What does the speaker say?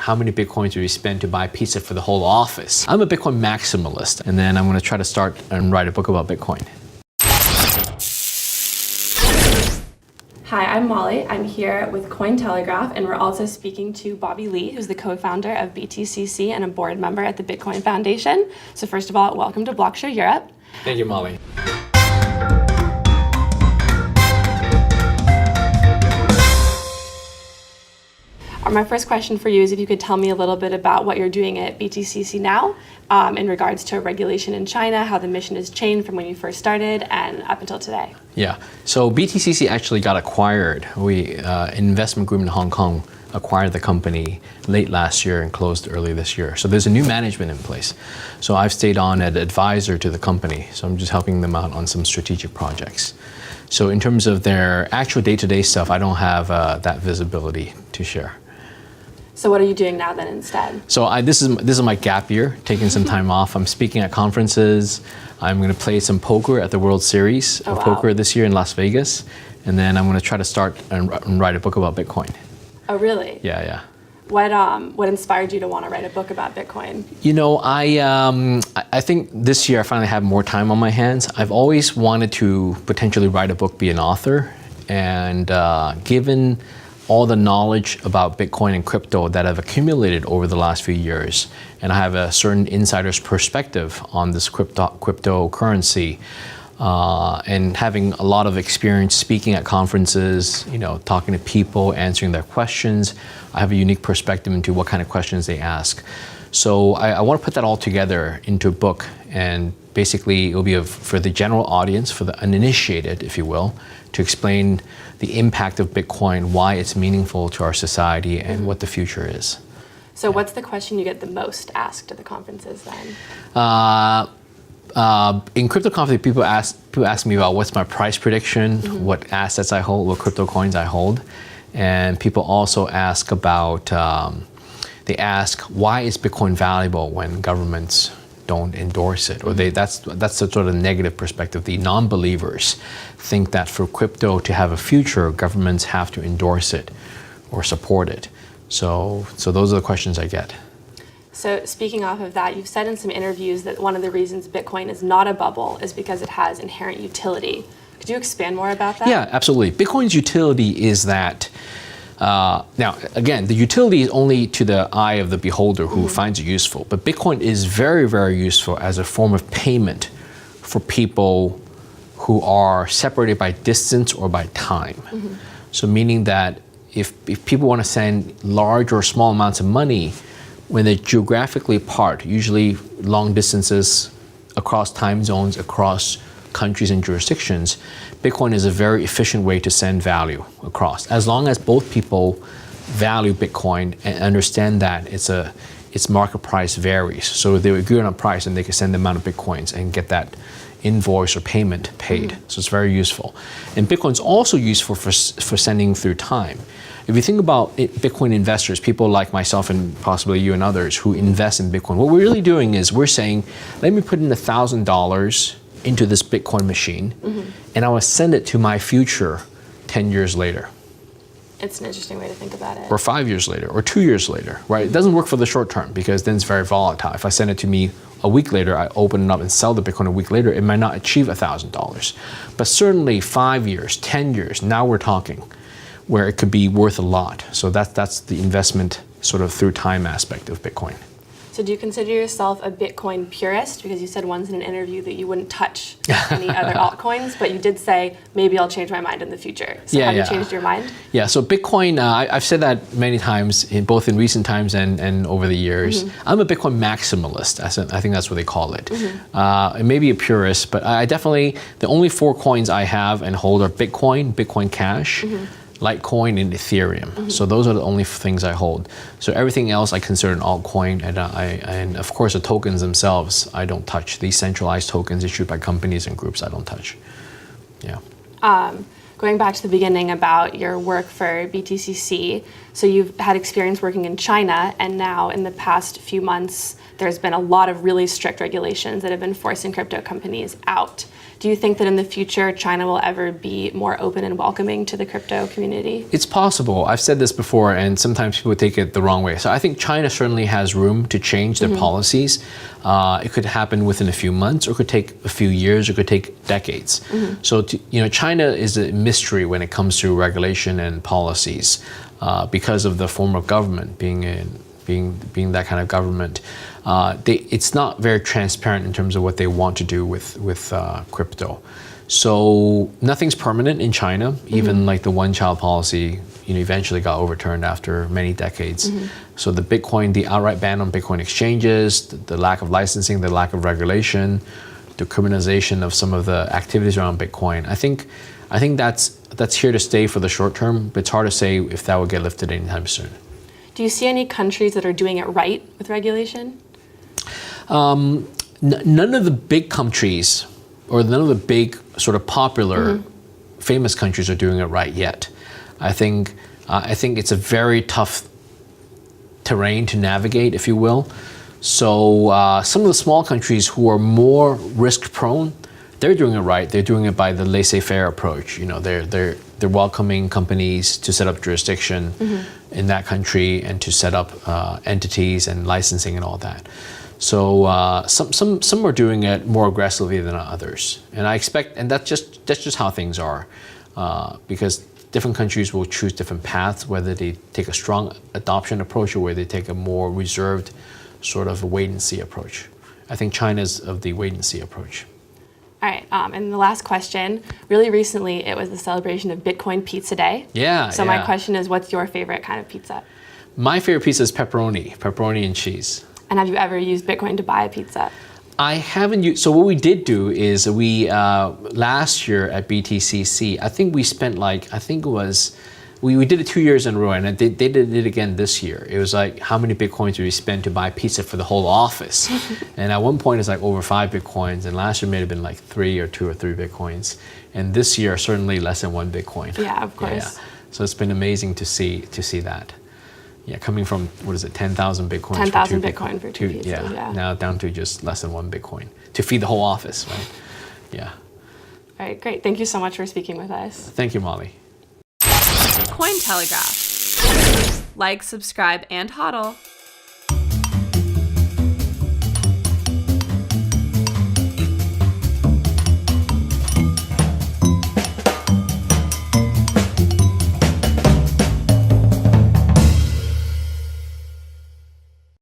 how many Bitcoins do you spend to buy pizza for the whole office? I'm a Bitcoin maximalist, and then I'm going to try to start and write a book about Bitcoin. Hi, I'm Molly. I'm here with Cointelegraph, and we're also speaking to Bobby Lee, who's the co-founder of BTCC and a board member at the Bitcoin Foundation. So first of all, welcome to Blockshow Europe. Thank you, Molly. My first question for you is if you could tell me a little bit about what you're doing at BTCC now in regards to regulation in China, how the mission has changed from when you first started and up until today. Yeah, so BTCC actually got acquired. An investment group in Hong Kong acquired the company late last year and closed early this year. So there's a new management in place. So I've stayed on as advisor to the company. So I'm just helping them out on some strategic projects. So in terms of their actual day-to-day stuff, I don't have that visibility to share. So what are you doing now then instead? So this is my gap year, taking some time off. I'm speaking at conferences. I'm going to play some poker at the World Series of Poker this year in Las Vegas. And then I'm going to try to start and write a book about Bitcoin. Oh, really? Yeah. What inspired you to want to write a book about Bitcoin? You know, I think this year I finally have more time on my hands. I've always wanted to potentially write a book, be an author. And given all the knowledge about Bitcoin and crypto that I've accumulated over the last few years, and I have a certain insider's perspective on this cryptocurrency, and having a lot of experience speaking at conferences, talking to people, answering their questions, I have a unique perspective into what kind of questions they ask. So I want to put that all together into a book, and basically it will be for the general audience, for the uninitiated, if you will, to explain the impact of Bitcoin, why it's meaningful to our society, and what the future is. So what's the question you get the most asked at the conferences then? In crypto conferences, people ask me about what's my price prediction, what assets I hold, what crypto coins I hold. And people also ask about, they ask, why is Bitcoin valuable when governments don't endorse it? Or that's the sort of negative perspective. The non-believers think that for crypto to have a future, governments have to endorse it or support it. So those are the questions I get. So speaking off of that, you've said in some interviews that one of the reasons Bitcoin is not a bubble is because it has inherent utility. Could you expand more about that? Yeah, absolutely. Bitcoin's utility is that, now again, the utility is only to the eye of the beholder who finds it useful, but Bitcoin is very, very useful as a form of payment for people who are separated by distance or by time. So meaning that if people want to send large or small amounts of money, when they're geographically apart, usually long distances across time zones, across countries and jurisdictions, Bitcoin is a very efficient way to send value across. As long as both people value Bitcoin and understand that its market price varies. So they agree on a price and they can send the amount of Bitcoins and get that invoice or payment paid. So it's very useful. And Bitcoin's also useful for sending through time. If you think about Bitcoin investors, people like myself and possibly you and others who invest in Bitcoin, what we're really doing is we're saying, let me put in $1,000 into this Bitcoin machine, and I will send it to my future 10 years later. It's an interesting way to think about it. Or 5 years later, or 2 years later, right? It doesn't work for the short term because then it's very volatile. If I send it to me a week later, I open it up and sell the Bitcoin a week later, it might not achieve $1,000. But certainly 5 years, 10 years, now we're talking, where it could be worth a lot. So that's the investment sort of through time aspect of Bitcoin. So do you consider yourself a Bitcoin purist? Because you said once in an interview that you wouldn't touch any other altcoins, but you did say, maybe I'll change my mind in the future. So have you changed your mind? Yeah, so Bitcoin, I've said that many times, both in recent times and over the years. I'm a Bitcoin maximalist. I think that's what they call it. It may be a purist, but I definitely, the only 4 coins I have and hold are Bitcoin, Bitcoin Cash, Litecoin, and Ethereum. So those are the only things I hold. So everything else I consider an altcoin, and of course the tokens themselves I don't touch. These centralized tokens issued by companies and groups I don't touch. Yeah. Going back to the beginning about your work for BTCC, So you've had experience working in China, and now in the past few months, there's been a lot of really strict regulations that have been forcing crypto companies out. Do you think that in the future, China will ever be more open and welcoming to the crypto community? It's possible. I've said this before, and sometimes people take it the wrong way. So I think China certainly has room to change their policies. It could happen within a few months, or it could take a few years, or it could take decades. So China is a mystery when it comes to regulation and policies because of the form of government being that kind of government. It's not very transparent in terms of what they want to do with crypto. So nothing's permanent in China. Even like the one-child policy, eventually got overturned after many decades. So the outright ban on Bitcoin exchanges, the lack of licensing, the lack of regulation, the criminalization of some of the activities around Bitcoin. I think that's here to stay for the short term, but it's hard to say if that will get lifted anytime soon. Do you see any countries that are doing it right with regulation? None of the big countries, or none of the big sort of popular, famous countries are doing it right yet. I think it's a very tough terrain to navigate, if you will. So some of the small countries who are more risk prone, they're doing it right. They're doing it by the laissez-faire approach. They're welcoming companies to set up jurisdiction in that country and to set up entities and licensing and all that. So some are doing it more aggressively than others, and I expect, and that's just how things are, because different countries will choose different paths, whether they take a strong adoption approach or whether they take a more reserved sort of wait and see approach. I think China's of the wait and see approach. All right, and the last question, really recently it was the celebration of Bitcoin Pizza Day. Yeah. So my question is, what's your favorite kind of pizza? My favorite pizza is pepperoni and cheese. And have you ever used Bitcoin to buy a pizza? I haven't used, so what we did do is we, last year at BTCC, I think we spent we did it 2 years in a row, and they did it again this year. It was like, how many Bitcoins did we spend to buy pizza for the whole office? And at one point it's like over 5 Bitcoins, and last year may have been like 2 or 3 Bitcoins. And this year, certainly less than 1 Bitcoin. Yeah, of course. Yeah. So it's been amazing to see that. Yeah, coming from, 10,000 Bitcoins 10,000 Bitcoin for two pizzas, yeah, now down to just less than 1 Bitcoin to feed the whole office, right? Yeah. All right, great. Thank you so much for speaking with us. Thank you, Molly. Cointelegraph. Like, subscribe, and hodl.